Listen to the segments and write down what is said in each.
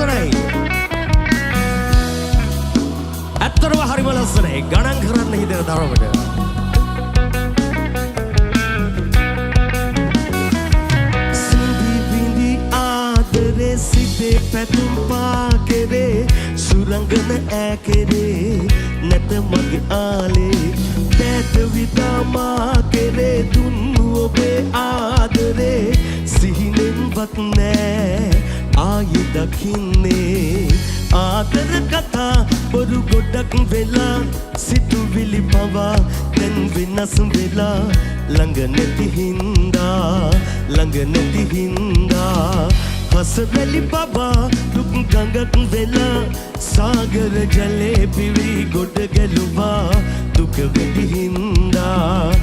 ලස්සනයි. ඇත්තටම හරිම ලස්සනයි. ගණන් කරන්න හිතෙන තරමට. සිඳි බිඳි ආදරේ සිටේ පැතුම් පාකෙරේ සුරංගන ඈකෙරේ නැත මගේ ආලේ දැත විතාමා කෙරේ දුන්නු ඔබේ ආදරේ සිහිනෙන්වත් නෑ ආයේ දකින්නේ ආදර කතා බොරු ගොඩක් වෙලා සිතුවිලි පවා දැන් වෙනස් වෙලා ළඟ නැති හින්දා හසරලි පවා දුක් ගඟක් වෙලා සාගර ජලේ පිරි ගොඩ ගැලුවා දුක වෙඩි හින්දා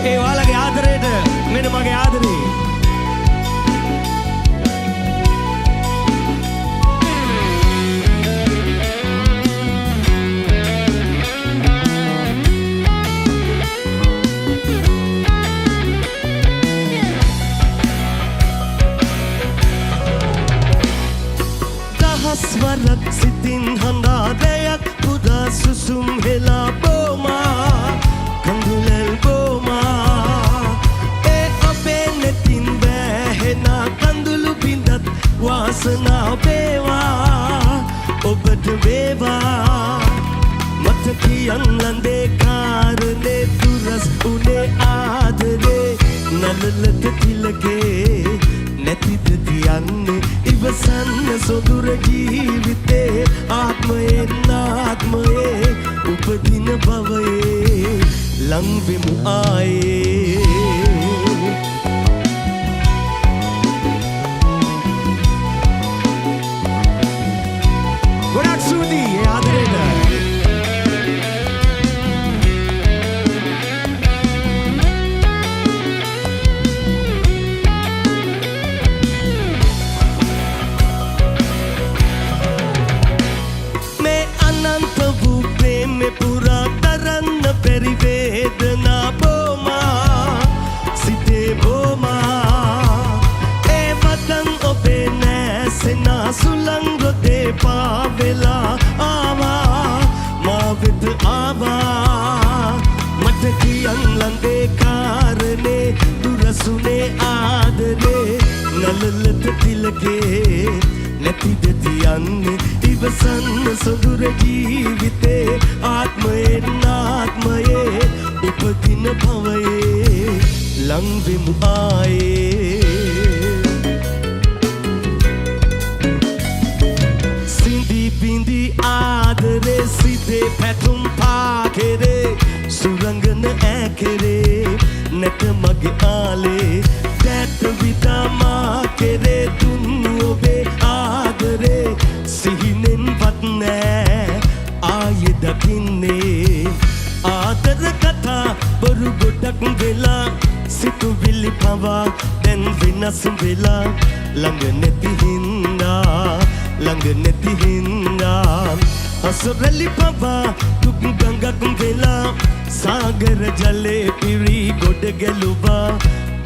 ඒ ඔයාලගේ ආදරේට මෙන්න මගේ ආදරේ ස්වරක් සිතින් හඳාදයක් පුදා සුසුම් හෙලා බෝමා කඳුලල් බෝමා ඒ අපේ නෙතින් වැහෙනා කඳුළු බිඳත් වාසනා වේවා ඔබට වේවා මට කියන් ලන්දේ කාරණේ දුරස් උනේ ආදරේ නලලට තිලකේ නැතිද තියන්නේ ඉවසන්න සොදුර ජීවිතේ ආත්මයේ උපදින භවයේ ලං වෙමු ආයේ ගොඩක් ස්තුතියි ආදරේට පුරා තරන්න බැරි වේදනා බෝමා සිතේ බෝමා ඒ වතන් ඔබේ නැසෙනා සුළං රොදේ පාවෙලා ආවා මා වෙත ආවා මට කියන් ලන්දේ කාරණේ දුරසුනේ ආදරේ නලලට තිලකේ නැතිද තියන්නේ ඉවසන්න සොදුර ජීවිතේ ආත්මයේ උපදින භවයේ ලං වෙමු ආයේ සිඳි බිඳි ආදරේ සිටේ පැතුම් පාකෙරේ සුරංගන ඈකෙරේ නැත මගේ ආලේ දැත විතාමා කෙරේ දුන්නු ඔබේ ආදරේ සිහිනෙන්වත් නෑ ආයේ දකින්නේ ආදර කතා බොරු ගොඩක් වෙලා සිතුවිලි පවා දැන් වෙනස් වෙලා ළඟ නැති හින්දා අසරලි පවා දුක් ගඟක් වෙලා සාගර ජලේ පිරි ගොඩ ගැලුවා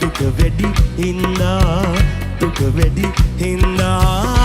දුක වැඩි හින්දා